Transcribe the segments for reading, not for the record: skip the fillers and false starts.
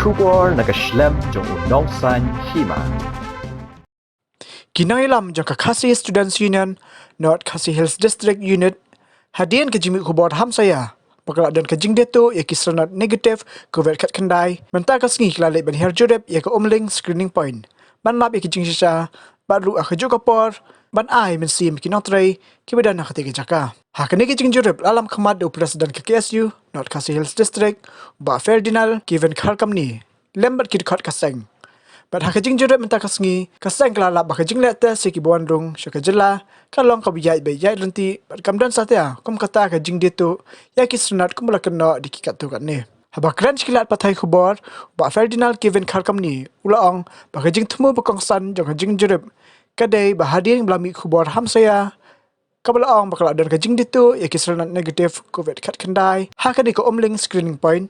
kubor nagaslem jong Nongtrei Hima. Kinailam jang Kakasi Students Union, North Khasi Hills District Unit, hadian ke jimik kubor hamsaya. Pakala dan kajing deto ia kisranat negatif COVID kat kendai. Mentah kasngi kelalik ban Hiar Jurip ia ke Umling screening point. Ban lap ia kajing sisa, baru ak kejuk kapor, ban ai Mynsiem ki Nongtrei ki badan nak ketiga jaka. Ha kini kajing Jurip alam khmat do presiden ke KSU, North Khasi Hills District, ba Ferdinand ki ven khar kamni. Lembat ki dekat kaseng. Bat hakajing Jurip mentah kasngi, kaseng kelalap bakajing lete siki buandrung syaka jela, kalong kabiyai bayai renti, bat kamdan satya, kum kata kajing ditu, ya kisrenat kum kena dikikat tu kat ni. Habak keren sekilat patai kubor, ba Ferdinand Kevin Kharkam ni, ulaong, bakajing temu bekongsan jong kajing Jurip, kadai bahadian belami kubor hamsaya, kabalaong bakal dan kajing ditu, ya kisrenat negatif COVID kat kendai, hakadi ke Umling screening point,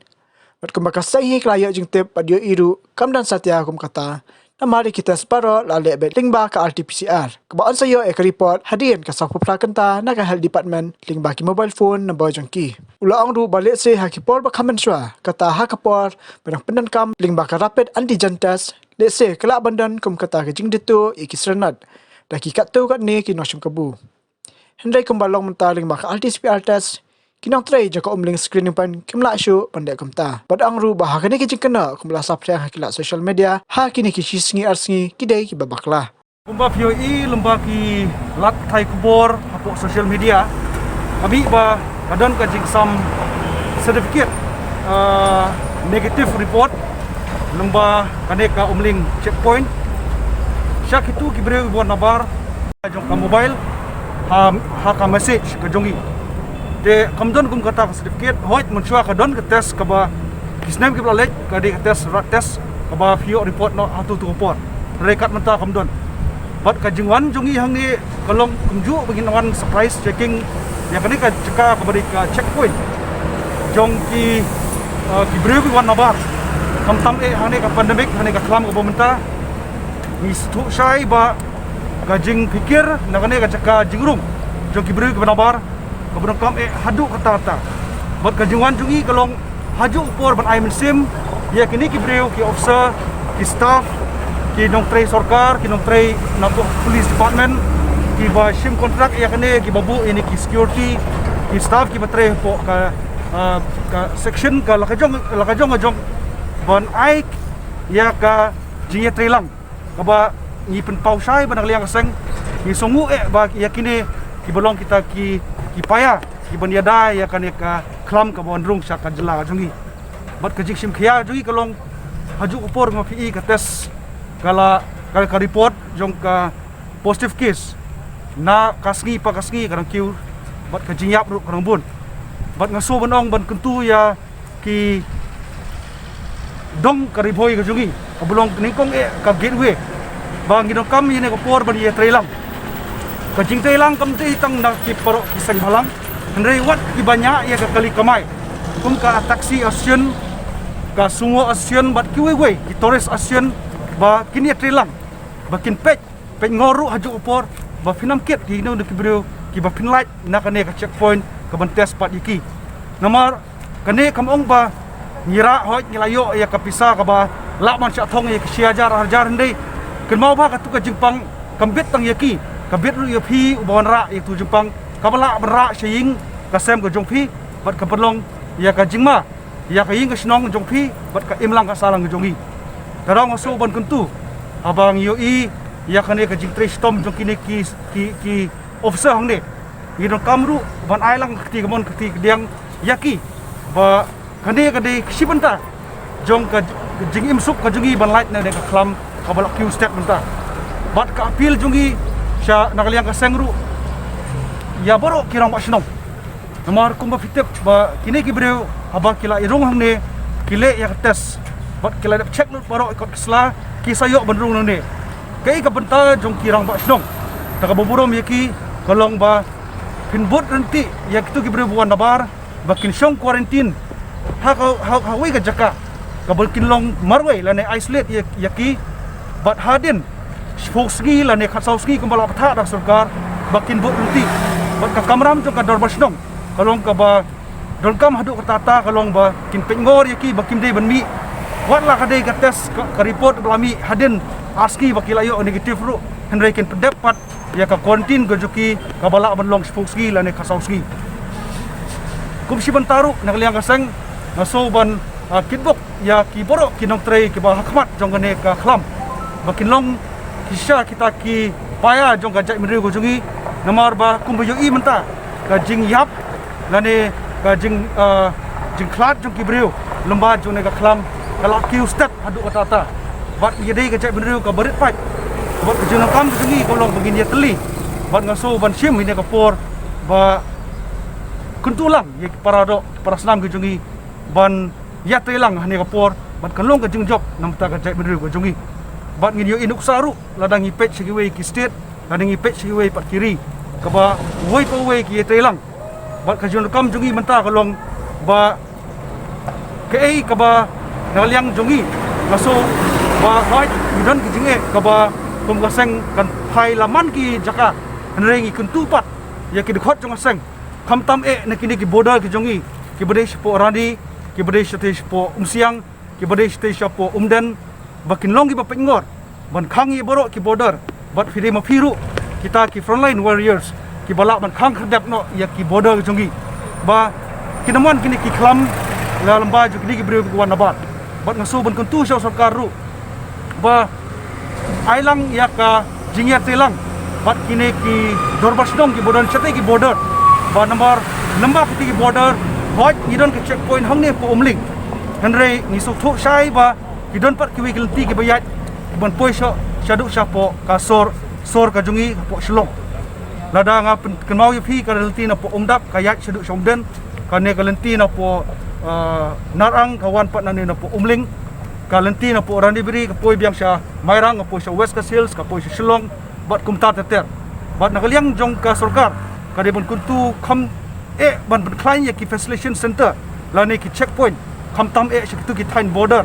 Bat kumbaka sahi kelaya jeng tip padio iru kamdan satya kum kata na mari kita separo lale bet lingba ke RT-PCR. Kebaan sayo ek report hadian ke sapupra kenta na ke health department lingba ki mobile phone na bawang ki. Ulaang ru balik se hakipor ba kamen swa kata hakapor benang pendan kam lingba ke rapid antigen test le se kelak bandan kum kata ke jeng ditu ikisrenat. Daki kat tu kat ni ki nosyum kebu. Hendai kumbalong mentah lingba ke RT-PCR test Nongtrei jaka Umling screening pan kimla syu pandai kumta. Bad angru bah kini kicing kena kumla sapra hakila social media ha kini kici singi arsingi kidai ki babaklah. Kumba POE lemba ki lat thai kubor hapok social media. Abi ba kadon ka jing sam certificate negative report lemba kane ka Umling checkpoint. Syak itu ki beri buat nabar jong ka mobile ha ka message ka jongi. De kamdon kum kata ka certificate hoit mensua ka don ka test ka ba kisnem ki blalek ka di test rat test ka ba PO report no hatu tu report rekat menta kamdon bat ka jingwan jongi hang ni kalong kumju begin wan surprise checking ya kani ka ceka ka bari ka checkpoint jong ki breu ki wan nabar kam tam hang ni ka pandemic hang ni ka klam ka bomenta ni stu shai ba ka jing pikir na kani ka ceka jingrum jong ki breu ki nabar Kemudian kami hadu kata-kata. Buat kajungan jungi kalong haju upor ban Mynsiem ya kini ki breu ki officer ki staff ki Nongtrei sarkar ki Nongtrei napok police department ki ba sim kontrak ya kini ki babu ini ki security ki staff ki batre po ka section ka lakajong ban ai ya ka jinge trelang ka ba ni pen pau sai ban liang seng ni songu ba ya kini ki belong kita ki paya ki baniada ya kan ka klam ka bondrung syak jela jungi bat kajik sim khia jungi kalong haju upor ma PE ka test kala ka report jong ka positive case na kasngi karang kiu bat ka jingyap ru karang bun bat ngaso banong ban kentu ya ki dong ka riboi ka jungi ka belong ningkong ka gateway bang gidong kam yene ka por ban ye trelang Kajing telang kamti tang nak ki paro kisang balang hendai wat ki banyak ya kali kamai kum ka taksi asian ka sungo asian bat ki we ki tourist asian ba kini telang bakin pek ngoru haju upor ba finam ket ki no ki brio ki ba pinlight nak ne ka checkpoint ka ban test pat iki nomor kane kamong ba ngira hoi ngilayo ya ka pisa ka ba lak man sya thong ya ki siajar harjar hendai ken mau ba ka tu ka jingpang kambit tang yaki kabit ru yapi ubawan ra itu jempang kabala berak sying kasem ke jongpi bat ka perlong ya ka jingma ya ka ying ka snong jongpi bat ka imlang ka salang ke jongi darang oso ban kentu abang yoi ya ka ne ka jingtrei stom jong kini ki officer hang ne idong kamru ban ailang kti kamon kti diang yaki ba kane ka de sibenta jong ka jing imsuk ka jongi ban light ne ka klam kabala q step benta bat ka appeal jongi Sya nakaliang ka sengru ya baru kirang pak senong nomor kumba fitep ba kini ki breu haba kila irung hang ne kile ya tes bat kila dap check lut baru ikut kesla ki sayo benrung nang ne kai ka benta jong kirang pak senong ta ka boburom yaki kolong ba pinbot renti ya kitu ki breu buan nabar ba kin syong quarantine ha wi ka jaka ka bulkin long marway la ne isolate yaki bat hadin Foksgi lah ne khatsauski kumbala patha dak sarkar bakin bot renti bat ka kamram jong ka dorbasnong kalong ka ba dolkam hadu ka tata kalong ba kin pengor yaki bakim dei banmi wat la kadai ka test ka report belami hadin aski bakilayo negatif ru henry ken pendapat ya ka kontin gojuki ka bala banlong spokski lane kasauski kumsi bantaru nakliang kaseng naso ban kitbok ya ki borok ki Nongtrei ki ba hakmat jongane ka khlam bakinlong kisha kita ki paya jong ka jai menriu gojungi namar ba kumbuyo I menta ka jing yap lane ka jing klat jong ki breu lemba jong ne ka khlam kalau ki ustad adu kata bat yedei ka jai menriu ka berit pai bat jong kam gojungi kolong begin ya teli bat ngaso Mynsiem ini ka por ba kuntulang ye para senam gojungi ban ya telang hani ka por bat kalong ka jing job namta ka jai menriu gojungi bat ngin yo inuk saru ladang ipet sigiwe ki state ladang ipet sigiwe pat kiri kaba woi pa wei ki telang bat ka jong kam jungi menta kalong ba ke kaba naliang jungi maso ba hoi dan ki jinge kaba kum gaseng kan phai laman ki jaka nrengi kuntupat ya ki dekhot jong gaseng kam tam ne kini ki border ki jungi ki badesh po radi ki badesh tesh po umsiang ki badesh tesh po umden bakin long ki ba pengor ban khangi borok ki border bat firi ma phiru kita ki frontline warriors ki balak ban khang khadap no ya ki border jungi ba kinaman kini ki khlam la lamba ju kini ki breu ki wan nabat bat ngaso ban kuntu sya sarkar ru ba ailang ya ka jingya telang bat kini ki dorbasdong ki border chate ki border ba number piti ki border hoj idon ki checkpoint hangne po Umling henry ni su thuk sai ba idon pat ki wi ki ki bayat ban poi sya syaduk sya po ka sor ka jungi po shlong lada nga kenmau yapi ka lenti na po umdap kayat syaduk syomden kane ka lenti na po narang kawan pat nani na po Umling ka lenti na po randibiri ka poi biang sya mairang ka po sya west ka hills ka po sya shlong bat kumta teter bat nakaliang jong ka sarkar ka de ban kuntu kham ban klain ya ki facilitation center lani ki checkpoint kham tam sya tu ki tain border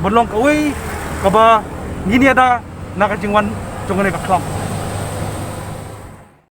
bonlong ka wei ka ba ngini ada nakajingwan jongane ka khlam